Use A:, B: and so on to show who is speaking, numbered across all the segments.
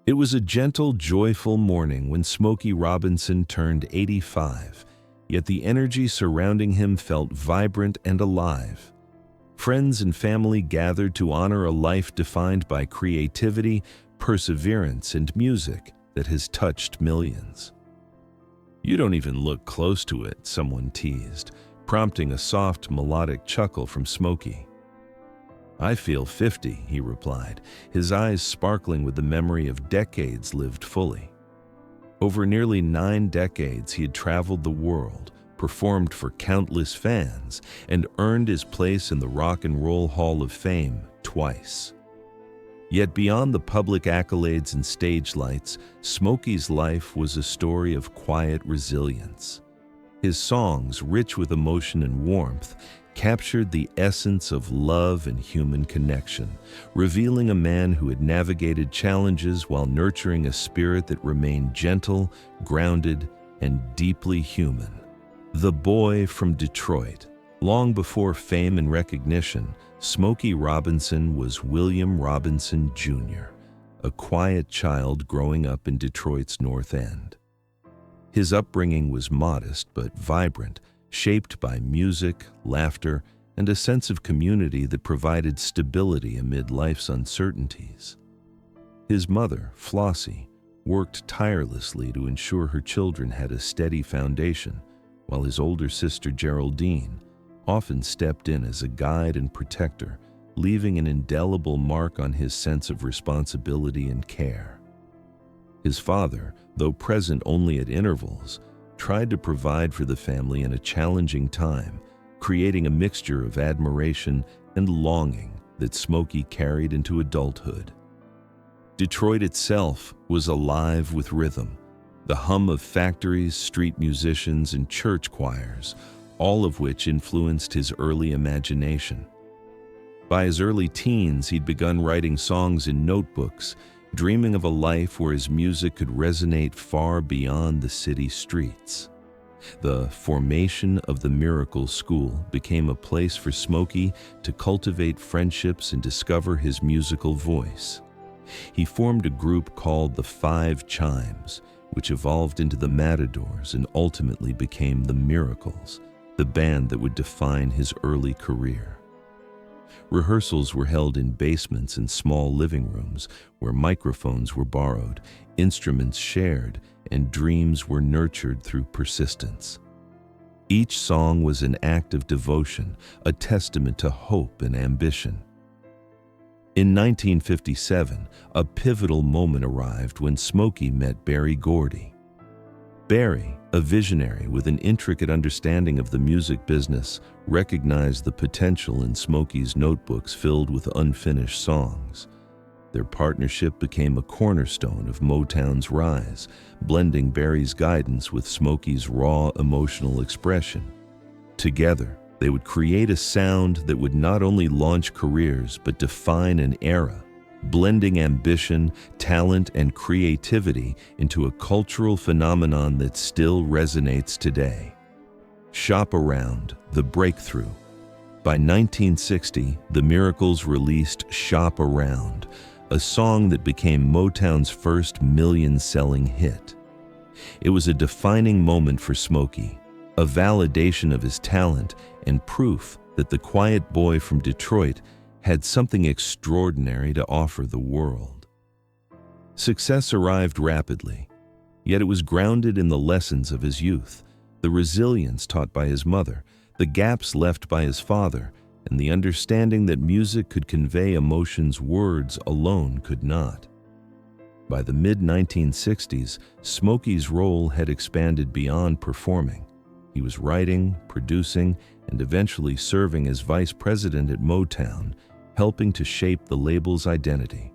A: It was a gentle, joyful morning when Smokey Robinson turned 85, yet the energy surrounding him felt vibrant and alive. Friends and family gathered to honor a life defined by creativity, perseverance, and music that has touched millions. "You don't even look close to it," someone teased, prompting a soft, melodic chuckle from Smokey. "I feel 50, he replied, his eyes sparkling with the memory of decades lived fully. Over nearly 9 decades, he had traveled the world, performed for countless fans, and earned his place in the Rock and Roll Hall of Fame twice. Yet beyond the public accolades and stage lights, Smokey's life was a story of quiet resilience. His songs, rich with emotion and warmth, captured the essence of love and human connection, revealing a man who had navigated challenges while nurturing a spirit that remained gentle, grounded, and deeply human. The boy from Detroit. Long before fame and recognition, Smokey Robinson was William Robinson Jr., a quiet child growing up in Detroit's North End. His upbringing was modest but vibrant, shaped by music, laughter, and a sense of community that provided stability amid life's uncertainties. His mother, Flossie, worked tirelessly to ensure her children had a steady foundation, while his older sister, Geraldine, often stepped in as a guide and protector, leaving an indelible mark on his sense of responsibility and care. His father, though present only at intervals, tried to provide for the family in a challenging time, creating a mixture of admiration and longing that Smokey carried into adulthood. Detroit itself was alive with rhythm, the hum of factories, street musicians, and church choirs, all of which influenced his early imagination. By his early teens, he'd begun writing songs in notebooks, dreaming of a life where his music could resonate far beyond the city streets. The formation of the Miracle School became a place for Smokey to cultivate friendships and discover his musical voice. He formed a group called the 5 Chimes, which evolved into the Matadors and ultimately became the Miracles, the band that would define his early career. Rehearsals were held in basements and small living rooms where microphones were borrowed, instruments shared, and dreams were nurtured through persistence. Each song was an act of devotion, a testament to hope and ambition. In 1957, a pivotal moment arrived when Smokey met Berry Gordy. Berry, a visionary with an intricate understanding of the music business, recognized the potential in Smokey's notebooks filled with unfinished songs. Their partnership became a cornerstone of Motown's rise, blending Berry's guidance with Smokey's raw emotional expression. Together, they would create a sound that would not only launch careers but define an era, blending ambition, talent, and creativity into a cultural phenomenon that still resonates today. Shop Around, the breakthrough. By 1960, the Miracles released Shop Around, a song that became Motown's first million-selling hit. It was a defining moment for Smokey, a validation of his talent and proof that the quiet boy from Detroit had something extraordinary to offer the world. Success arrived rapidly, yet it was grounded in the lessons of his youth, the resilience taught by his mother, the gaps left by his father, and the understanding that music could convey emotions words alone could not. By the mid-1960s, Smokey's role had expanded beyond performing. He was writing, producing, and eventually serving as vice president at Motown, helping to shape the label's identity.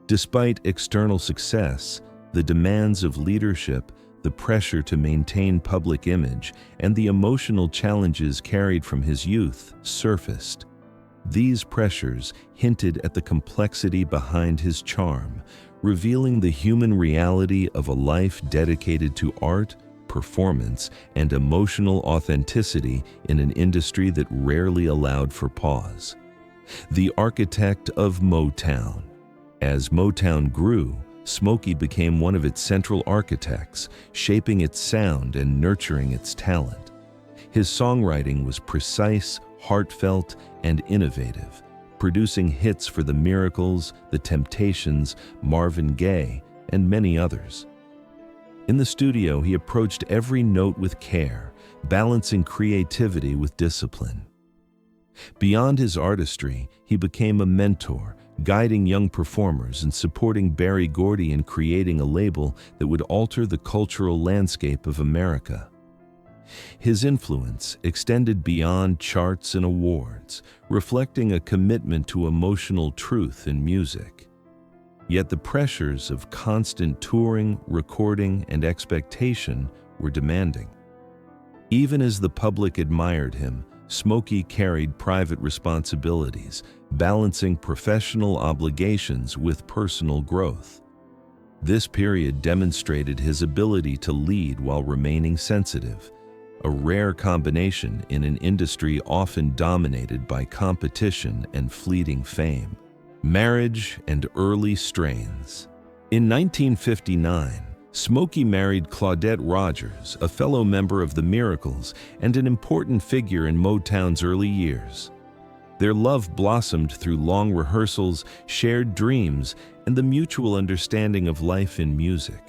A: Despite external success, the demands of leadership, the pressure to maintain public image, and the emotional challenges carried from his youth surfaced. These pressures hinted at the complexity behind his charm, revealing the human reality of a life dedicated to art, performance, and emotional authenticity in an industry that rarely allowed for pause. The architect of Motown. As Motown grew, Smokey became one of its central architects, shaping its sound and nurturing its talent. His songwriting was precise, heartfelt, and innovative, producing hits for the Miracles, the Temptations, Marvin Gaye, and many others. In the studio, he approached every note with care, balancing creativity with discipline. Beyond his artistry, he became a mentor, guiding young performers and supporting Berry Gordy in creating a label that would alter the cultural landscape of America. His influence extended beyond charts and awards, reflecting a commitment to emotional truth in music. Yet the pressures of constant touring, recording, and expectation were demanding. Even as the public admired him, Smokey carried private responsibilities, balancing professional obligations with personal growth. This period demonstrated his ability to lead while remaining sensitive, a rare combination in an industry often dominated by competition and fleeting fame. Marriage and early strains. In 1959, Smokey married Claudette Rogers, a fellow member of the Miracles and an important figure in Motown's early years. Their love blossomed through long rehearsals, shared dreams, and the mutual understanding of life in music.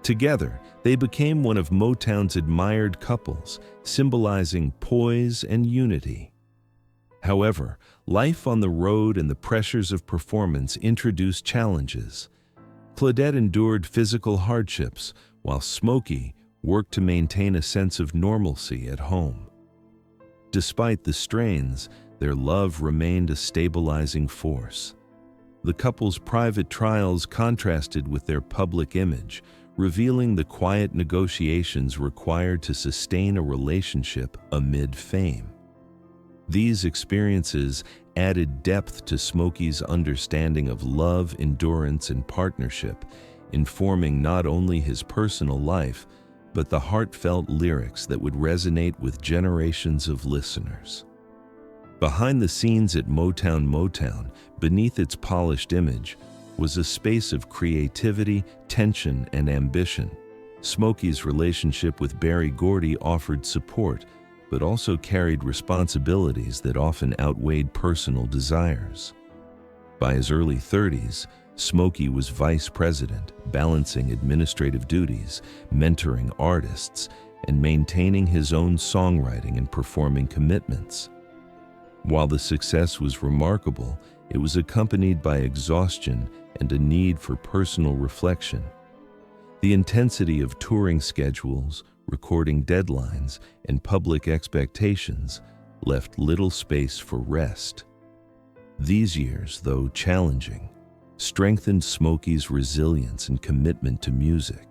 A: Together, they became one of Motown's admired couples, symbolizing poise and unity. However, life on the road and the pressures of performance introduced challenges. Claudette endured physical hardships, while Smokey worked to maintain a sense of normalcy at home. Despite the strains, their love remained a stabilizing force. The couple's private trials contrasted with their public image, revealing the quiet negotiations required to sustain a relationship amid fame. These experiences added depth to Smokey's understanding of love, endurance, and partnership, informing not only his personal life, but the heartfelt lyrics that would resonate with generations of listeners. Behind the scenes at Motown, beneath its polished image, was a space of creativity, tension, and ambition. Smokey's relationship with Berry Gordy offered support, but also carried responsibilities that often outweighed personal desires. By his early 30s, Smokey was vice president, balancing administrative duties, mentoring artists, and maintaining his own songwriting and performing commitments. While the success was remarkable, it was accompanied by exhaustion and a need for personal reflection. The intensity of touring schedules, recording deadlines, and public expectations left little space for rest. These years, though challenging, strengthened Smokey's resilience and commitment to music.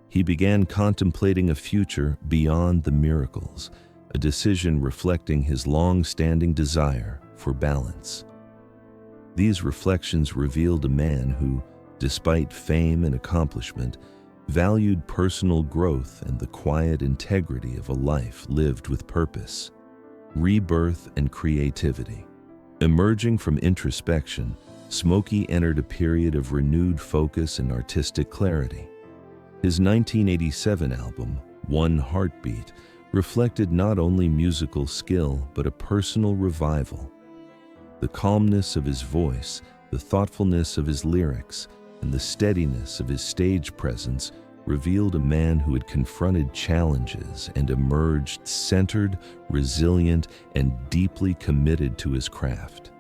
A: He began contemplating a future beyond the Miracles, a decision reflecting his long-standing desire for balance. These reflections revealed a man who, despite fame and accomplishment, valued personal growth and the quiet integrity of a life lived with purpose, rebirth, and creativity. Emerging from introspection, Smokey entered a period of renewed focus and artistic clarity. His 1987 album, One Heartbeat, reflected not only musical skill but a personal revival. The calmness of his voice, the thoughtfulness of his lyrics, and the steadiness of his stage presence revealed a man who had confronted challenges and emerged centered, resilient, and deeply committed to his craft.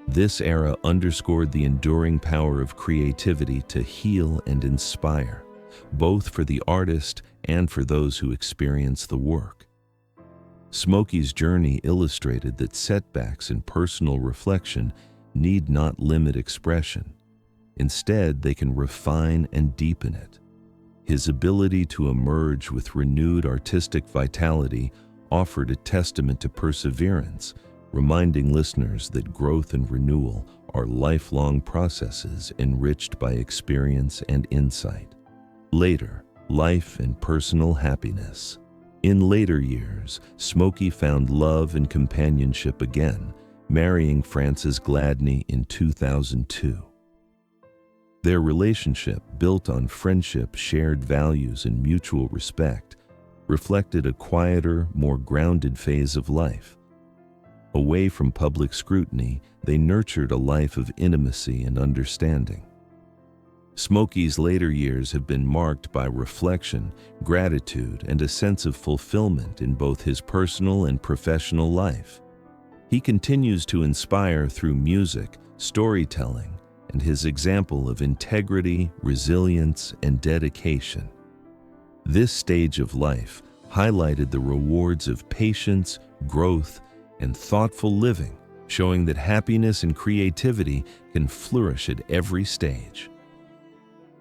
A: This era underscored the enduring power of creativity to heal and inspire, both for the artist and for those who experience the work. Smokey's journey illustrated that setbacks in personal reflection need not limit expression. Instead, they can refine and deepen it. His ability to emerge with renewed artistic vitality offered a testament to perseverance, reminding listeners that growth and renewal are lifelong processes enriched by experience and insight. Later, life and personal happiness. In later years, Smokey found love and companionship again, marrying Frances Gladney in 2002. Their relationship, built on friendship, shared values, and mutual respect, reflected a quieter, more grounded phase of life. Away from public scrutiny, they nurtured a life of intimacy and understanding. Smokey's later years have been marked by reflection, gratitude, and a sense of fulfillment in both his personal and professional life. He continues to inspire through music, storytelling, and his example of integrity, resilience, and dedication. This stage of life highlighted the rewards of patience, growth, and thoughtful living, showing that happiness and creativity can flourish at every stage.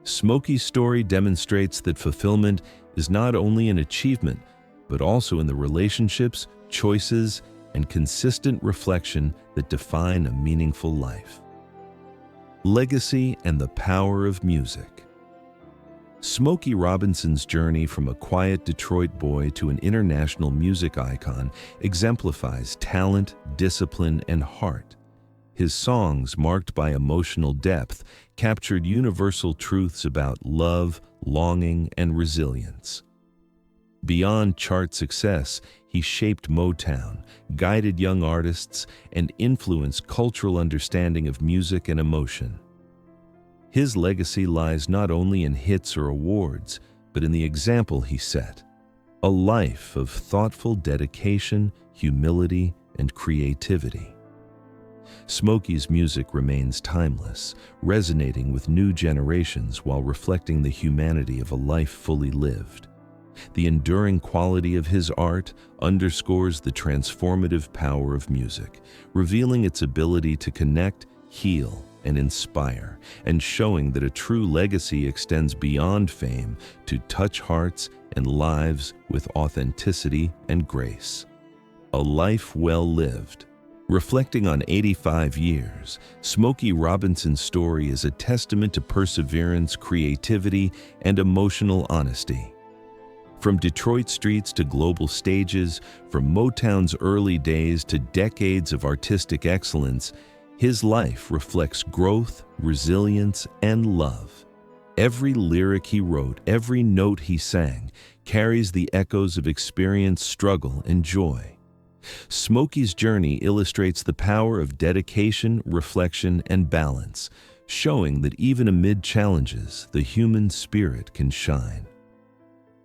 A: Smokey's story demonstrates that fulfillment is not only an achievement, but also in the relationships, choices, and consistent reflection that define a meaningful life. Legacy and the power of music. Smokey Robinson's journey from a quiet Detroit boy to an international music icon exemplifies talent, discipline, and heart. His songs, marked by emotional depth, captured universal truths about love, longing, and resilience. Beyond chart success, he shaped Motown, guided young artists, and influenced cultural understanding of music and emotion. His legacy lies not only in hits or awards, but in the example he set: a life of thoughtful dedication, humility, and creativity. Smokey's music remains timeless, resonating with new generations while reflecting the humanity of a life fully lived. The enduring quality of his art underscores the transformative power of music, revealing its ability to connect, heal, and inspire, and showing that a true legacy extends beyond fame to touch hearts and lives with authenticity and grace. A life well lived. Reflecting on 85 years, Smokey Robinson's story is a testament to perseverance, creativity, and emotional honesty. From Detroit streets to global stages, from Motown's early days to decades of artistic excellence, his life reflects growth, resilience, and love. Every lyric he wrote, every note he sang, carries the echoes of experience, struggle, and joy. Smokey's journey illustrates the power of dedication, reflection, and balance, showing that even amid challenges, the human spirit can shine.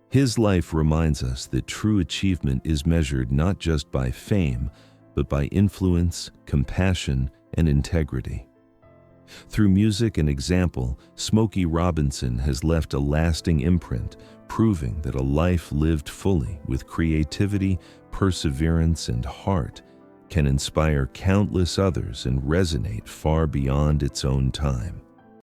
A: His life reminds us that true achievement is measured not just by fame, but by influence, compassion, and integrity. Through music and example, Smokey Robinson has left a lasting imprint, proving that a life lived fully with creativity, perseverance, and heart can inspire countless others and resonate far beyond its own time.